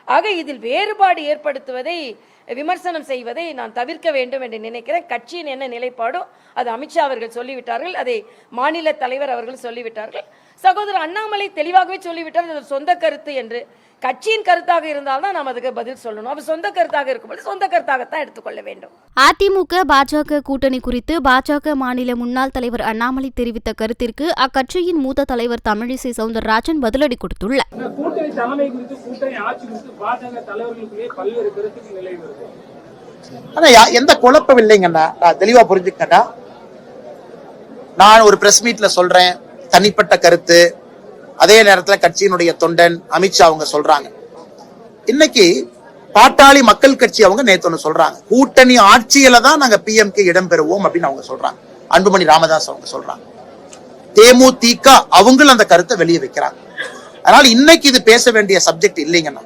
ஆக இதில் வேறுபாடு ஏற்படுத்துவதை விமர்சனம் செய்வதை நான் தவிர்க்க வேண்டும் என்று நினைக்கிறேன். கட்சியின் என்ன நிலைப்பாடோ அது அமித்ஷா அவர்கள் சொல்லிவிட்டார்கள், அதை மாநில தலைவர் அவர்கள் சொல்லிவிட்டார்கள். சகோதரர் அண்ணாமலை தெளிவாகவே சொல்லிவிட்டார் அது சொந்த கருத்து என்று. கட்சியின் கருத்தாக இருந்தால்தான் நாம் அதுக்கு பதில் சொல்லணும். அவர் சொந்த கருத்தாக இருக்கும்போது சொந்த கருத்தாகத்தான் எடுத்துக்கொள்ள வேண்டும். அதிமுக பாஜக கூட்டணி குறித்து பாஜக மாநில முன்னாள் தலைவர் அண்ணாமலை தெரிவித்த கருத்திற்கு அக்கட்சியின் மூத்த தலைவர் தமிழிசை சவுந்தரராஜன் பதிலடி கொடுத்துள்ளார். கூட்டணி தலைமை குறித்து கூட்டணி ஆட்சி குறித்து பாஜக தலைவர்களுக்குள்ளே பல்வேறு கருத்துக்கள் நிலை வருது. ஆனா எந்த குழப்பம் இல்லைங்கண்ணா, தெளிவா புரிஞ்சுக்கண்ணா. நான் ஒரு பிரஸ் மீட்ல சொல்றேன் தனிப்பட்ட கருத்து, அதே நேரத்தில் கட்சியினுடைய தொண்டன் அமித்ஷா அவங்க சொல்றாங்க. இன்னைக்கு பாட்டாளி மக்கள் கட்சி அவங்க நேத்து ஒண்ணு சொல்றாங்க, கூட்டணி ஆட்சியில தான் நாங்க PMK இடம் பெறுவோம் அப்படின்னு அவங்க சொல்றாங்க. அன்புமணி ராமதாஸ் அவங்க சொல்றாங்க. தேமுதிக அவங்களும் அந்த கருத்தை வெளியே வைக்கிறாங்க. அதனால இன்னைக்கு இது பேச வேண்டிய சப்ஜெக்ட் இல்லைங்கன்னா,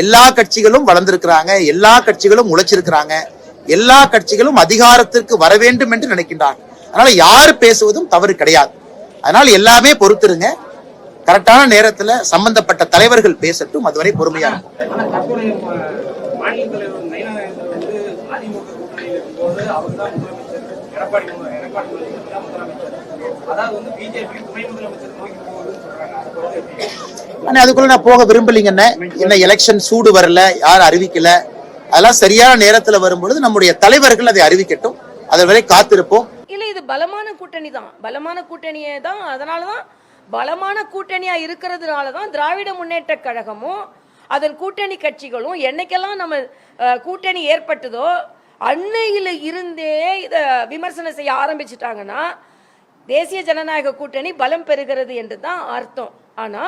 எல்லா கட்சிகளும் வளர்ந்திருக்கிறாங்க, எல்லா கட்சிகளும் உழைச்சிருக்கிறாங்க, எல்லா கட்சிகளும் அதிகாரத்திற்கு வர வேண்டும் என்று நினைக்கின்றாங்க. அதனால யாரு பேசுவதும் தவறு கிடையாது. அதனால எல்லாமே பொறுத்திருங்க, கரெக்டான நேரத்துல சம்பந்தப்பட்ட தலைவர்கள் பேசட்டும், அதுவரை பொறுமையா இருக்கும். அதுக்குள்ள நான் போக விரும்பலீங்கன்னு. என்ன எலெக்ஷன் சூடு வரல, யாரும் அறிவிக்கல, அதெல்லாம் சரியான நேரத்துல வரும்பொழுது நம்முடைய தலைவர்கள் அதை அறிவிக்கட்டும், அதுவரை காத்திருப்போம். இல்ல இது பலமான கூட்டணி தான், பலமான கூட்டணியே தான். அதனாலதான் பலமான கூட்டணியா இருக்கிறதுனாலதான் திராவிட முன்னேற்ற கழகமும் அதன் கூட்டணி கட்சிகளும் என்னைக்கெல்லாம் நம்ம கூட்டணி ஏற்பட்டதோ அன்னையில இருந்தே இத விமர்சனம் செய்ய ஆரம்பிச்சுட்டாங்கன்னா தேசிய ஜனநாயக கூட்டணி பலம் பெறுகிறது என்று தான் அர்த்தம். ஆனா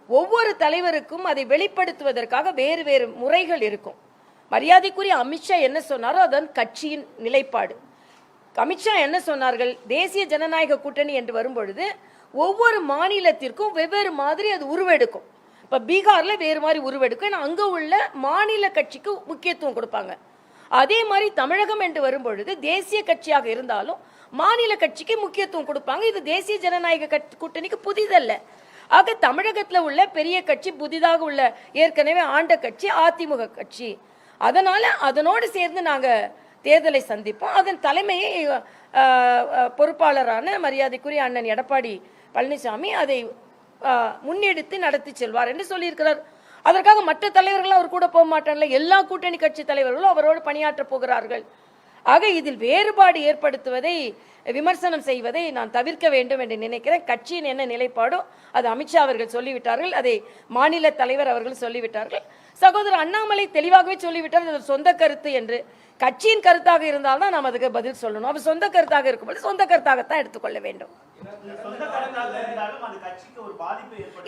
ஒவ்வொரு தலைவருக்கும் அதை வெளிப்படுத்துவதற்காக வேறு வேறு முறைகள் இருக்கும். மரியாதைக்குரிய அமித்ஷா என்ன சொன்னாரோ அதன் கட்சியின் நிலைப்பாடு. அமித்ஷா என்ன சொன்னார்கள், தேசிய ஜனநாயக கூட்டணி என்று வரும்பொழுது ஒவ்வொரு மாநிலத்திற்கும் வெவ்வேறு மாதிரி அது உருவெடுக்கும். இப்போ பீகார்ல வேறு மாதிரி உருவெடுக்கும், ஏன்னா அங்கே உள்ள மாநில கட்சிக்கு முக்கியத்துவம் கொடுப்பாங்க. அதே மாதிரி தமிழகம் என்று வரும்பொழுது தேசிய கட்சியாக இருந்தாலும் மாநில கட்சிக்கு முக்கியத்துவம் கொடுப்பாங்க. இது தேசிய ஜனநாயக கூட்டணிக்கு புதிதல்ல. ஆக தமிழகத்தில் உள்ள பெரிய கட்சி, புதிதாக உள்ள ஏற்கனவே ஆண்ட கட்சி அதிமுக கட்சி. அதனால அதனோடு சேர்ந்து நாங்கள் தேர்தலை சந்திப்போம். அதன் தலைமையை பொறுப்பாளரான மரியாதைக்குரிய அண்ணன் எடப்பாடி பழனிசாமி அதை முன்னெடுத்து நடத்தி செல்வார் என்று சொல்லியிருக்கிறார். அதற்காக மற்ற தலைவர்கள் அவர் கூட போக மாட்டார்கள், எல்லா கூட்டணி கட்சி தலைவர்களும் அவரோடு பணியாற்ற போகிறார்கள். ஆக இதில் வேறுபாடு ஏற்படுத்துவதை விமர்சனம் செய்வதை நான் தவிர்க்க வேண்டும் என்று நினைக்கிறேன். கட்சியின் என்ன நிலைப்பாடோ அது அமித்ஷா அவர்கள் சொல்லிவிட்டார்கள், அதை மாநில தலைவர் அவர்கள் சொல்லிவிட்டார்கள். சகோதரர் அண்ணாமலை தெளிவாகவே சொல்லிவிட்டார் அது சொந்த கருத்து என்று. கட்சியின் கருத்தாக இருந்தால்தான் நாம் அதுக்கு பதில் சொல்லணும். அவர் சொந்த கருத்தாக இருக்கும்போது சொந்த கருத்தாகத்தான் எடுத்துக்கொள்ள வேண்டும்.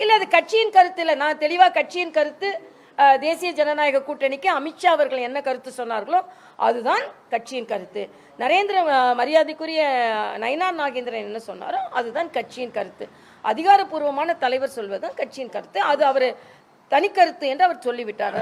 இல்ல அது கட்சியின் கருத்து இல்லை. நான் தெளிவாக கட்சியின் கருத்து தேசிய ஜனநாயக கூட்டணிக்கு அமித்ஷா அவர்கள் என்ன கருத்து சொன்னார்களோ அதுதான் கட்சியின் கருத்து. மரியாதைக்குரிய நயினார் நாகேந்திரன் என்ன சொன்னாரோ அதுதான் கட்சியின் கருத்து. அதிகாரப்பூர்வமான தலைவர் சொல்வதுதான் கட்சியின் கருத்து. அது அவர் தனி கருத்து என்று அவர் சொல்லிவிட்டார்.